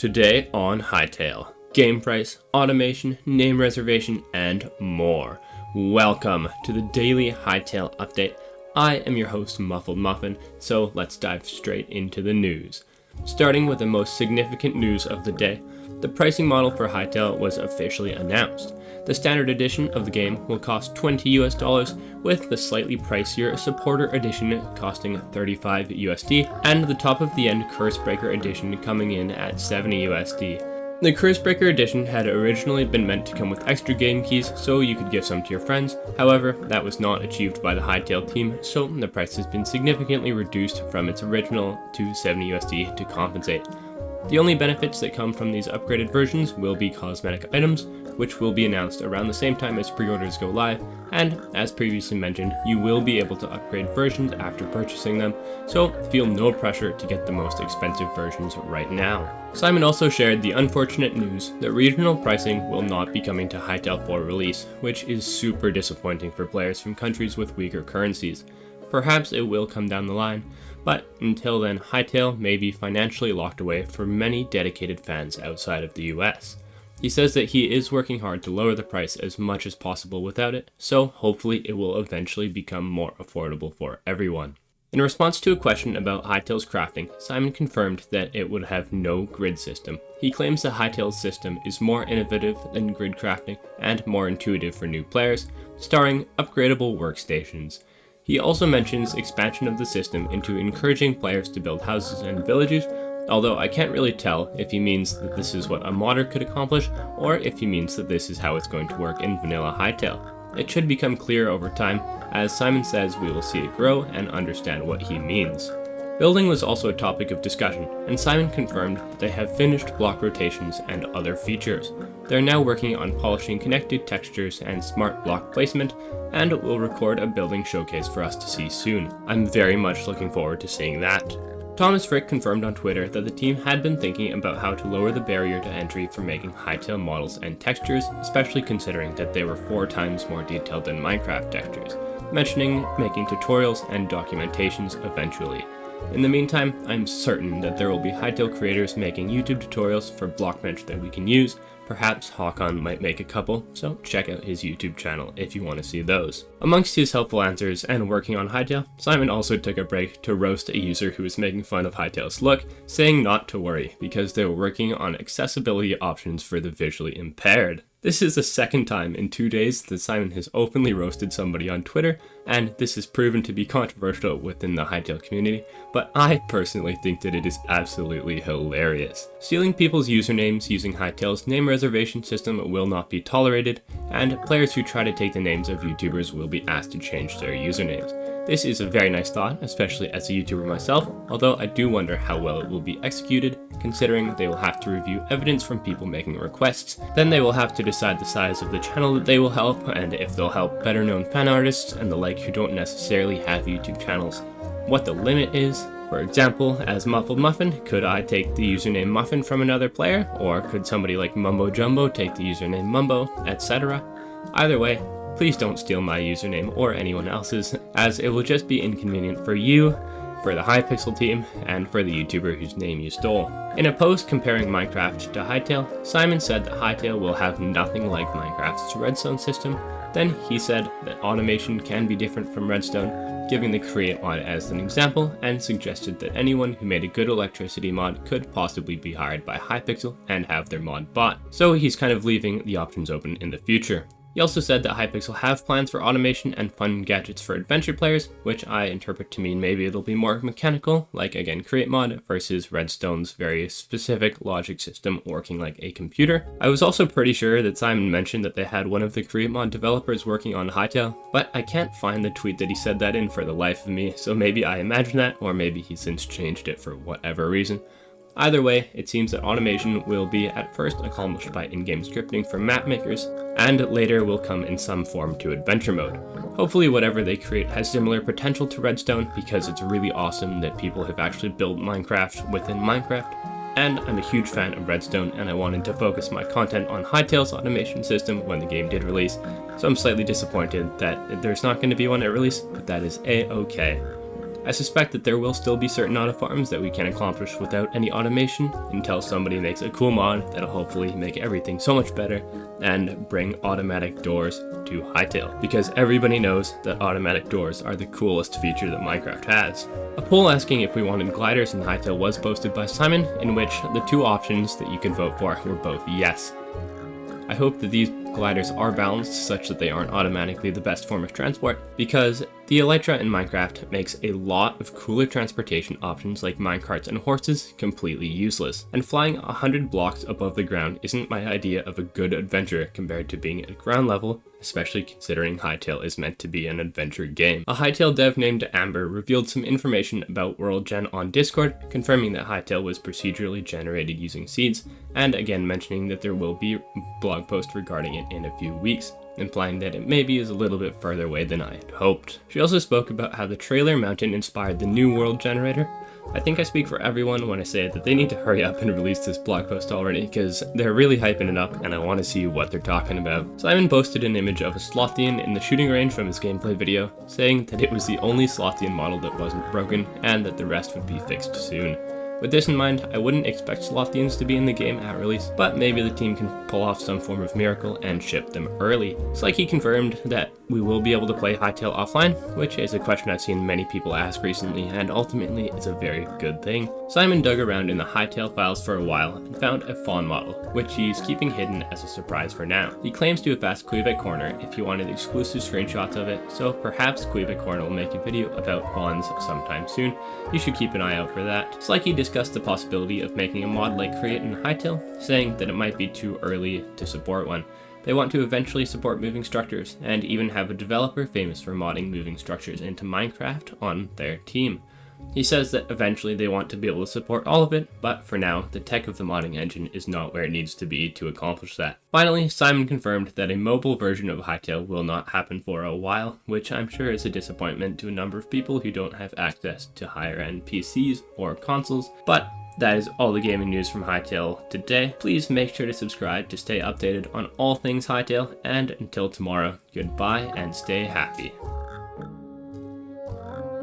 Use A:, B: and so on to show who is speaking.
A: Today on Hytale, game price, automation, name reservation, and more. Welcome to the daily Hytale update. I am your host, Muffled Muffin, so let's dive straight into the news. Starting with the most significant news of the day, the pricing model for Hytale was officially announced. The standard edition of the game will cost $20 with the slightly pricier supporter edition costing $35 and the top of the end Cursebreaker edition coming in at $70. The Cursebreaker edition had originally been meant to come with extra game keys so you could give some to your friends. However, that was not achieved by the Hytale team, so the price has been significantly reduced from its original to $70 to compensate. The only benefits that come from these upgraded versions will be cosmetic items, which will be announced around the same time as pre-orders go live, and as previously mentioned, you will be able to upgrade versions after purchasing them, so feel no pressure to get the most expensive versions right now. Simon also shared the unfortunate news that regional pricing will not be coming to Hytale for release, which is super disappointing for players from countries with weaker currencies. Perhaps it will come down the line, but until then, Hytale may be financially locked away for many dedicated fans outside of the US. He says that he is working hard to lower the price as much as possible without it, so hopefully it will eventually become more affordable for everyone. In response to a question about Hytale's crafting, Simon confirmed that it would have no grid system. He claims that Hytale's system is more innovative than grid crafting and more intuitive for new players, starring upgradable workstations. He also mentions expansion of the system into encouraging players to build houses and villages, although I can't really tell if he means that this is what a modder could accomplish or if he means that this is how it's going to work in vanilla Hytale. It should become clear over time, as Simon says we will see it grow and understand what he means. Building was also a topic of discussion, and Simon confirmed that they have finished block rotations and other features. They're now working on polishing connected textures and smart block placement, and will record a building showcase for us to see soon. I'm very much looking forward to seeing that. Thomas Frick confirmed on Twitter that the team had been thinking about how to lower the barrier to entry for making Hytale models and textures, especially considering that they were 4 times more detailed than Minecraft textures, mentioning making tutorials and documentations eventually. In the meantime, I'm certain that there will be Hytale creators making YouTube tutorials for Blockbench that we can use. Perhaps Håkon might make a couple, so check out his YouTube channel if you want to see those. Amongst his helpful answers and working on Hytale, Simon also took a break to roast a user who was making fun of Hytale's look, saying not to worry because they were working on accessibility options for the visually impaired. This is the second time in 2 days that Simon has openly roasted somebody on Twitter, and this has proven to be controversial within the Hytale community, but I personally think that it is absolutely hilarious. Stealing people's usernames using Hytale's name reservation system will not be tolerated, and players who try to take the names of YouTubers will be asked to change their usernames. This is a very nice thought, especially as a YouTuber myself, although I do wonder how well it will be executed, considering they will have to review evidence from people making requests. Then they will have to decide the size of the channel that they will help, and if they'll help better known fan artists and the like who don't necessarily have YouTube channels. What the limit is. For example, as Muffled Muffin, could I take the username Muffin from another player? Or could somebody like Mumbo Jumbo take the username Mumbo, etc.? Either way, please don't steal my username or anyone else's, as it will just be inconvenient for you, for the Hypixel team, and for the YouTuber whose name you stole. In a post comparing Minecraft to Hytale, Simon said that Hytale will have nothing like Minecraft's Redstone system. Then he said that automation can be different from Redstone, giving the Create mod as an example, and suggested that anyone who made a good electricity mod could possibly be hired by Hypixel and have their mod bought. So he's kind of leaving the options open in the future. He also said that Hypixel have plans for automation and fun gadgets for adventure players, which I interpret to mean maybe it'll be more mechanical, like again Create mod, versus Redstone's very specific logic system working like a computer. I was also pretty sure that Simon mentioned that they had one of the Create mod developers working on Hytale, but I can't find the tweet that he said that in for the life of me, so maybe I imagined that, or maybe he's since changed it for whatever reason. Either way, it seems that automation will be at first accomplished by in-game scripting for map makers, and later will come in some form to adventure mode. Hopefully whatever they create has similar potential to Redstone, because it's really awesome that people have actually built Minecraft within Minecraft, and I'm a huge fan of Redstone, and I wanted to focus my content on Hytale's automation system when the game did release, so I'm slightly disappointed that there's not going to be one at release, but that is a-okay. I suspect that there will still be certain auto farms that we can accomplish without any automation until somebody makes a cool mod that'll hopefully make everything so much better and bring automatic doors to Hytale, because everybody knows that automatic doors are the coolest feature that Minecraft has. A poll asking if we wanted gliders in Hytale was posted by Simon, in which the two options that you could vote for were both yes. I hope that these gliders are balanced such that they aren't automatically the best form of transport, because the elytra in Minecraft makes a lot of cooler transportation options like minecarts and horses completely useless, and flying 100 blocks above the ground isn't my idea of a good adventure compared to being at ground level, especially considering Hytale is meant to be an adventure game. A Hytale dev named Amber revealed some information about World Gen on Discord, confirming that Hytale was procedurally generated using seeds, and again mentioning that there will be a blog post regarding it in a few weeks, implying that it maybe is a little bit further away than I had hoped. She also spoke about how the trailer mountain inspired the new world generator. I think I speak for everyone when I say that they need to hurry up and release this blog post already, because they're really hyping it up and I want to see what they're talking about. Simon posted an image of a Slothian in the shooting range from his gameplay video, saying that it was the only Slothian model that wasn't broken and that the rest would be fixed soon. With this in mind, I wouldn't expect Slothians to be in the game at release, but maybe the team can pull off some form of miracle and ship them early. Slothy confirmed that we will be able to play Hytale offline, which is a question I've seen many people ask recently, and ultimately is a very good thing. Simon dug around in the Hytale files for a while and found a fawn model, which he's keeping hidden as a surprise for now. He claims to have asked Quebec Corner if he wanted exclusive screenshots of it, so perhaps Quebec Corner will make a video about fawns sometime soon. You should keep an eye out for that. Slothy discussed the possibility of making a mod like Create in Hytale, saying that it might be too early to support one. They want to eventually support moving structures, and even have a developer famous for modding moving structures into Minecraft on their team. He says that eventually they want to be able to support all of it, but for now, the tech of the modding engine is not where it needs to be to accomplish that. Finally, Simon confirmed that a mobile version of Hytale will not happen for a while, which I'm sure is a disappointment to a number of people who don't have access to higher-end PCs or consoles, but that is all the gaming news from Hytale today. Please make sure to subscribe to stay updated on all things Hytale, and until tomorrow, goodbye and stay happy.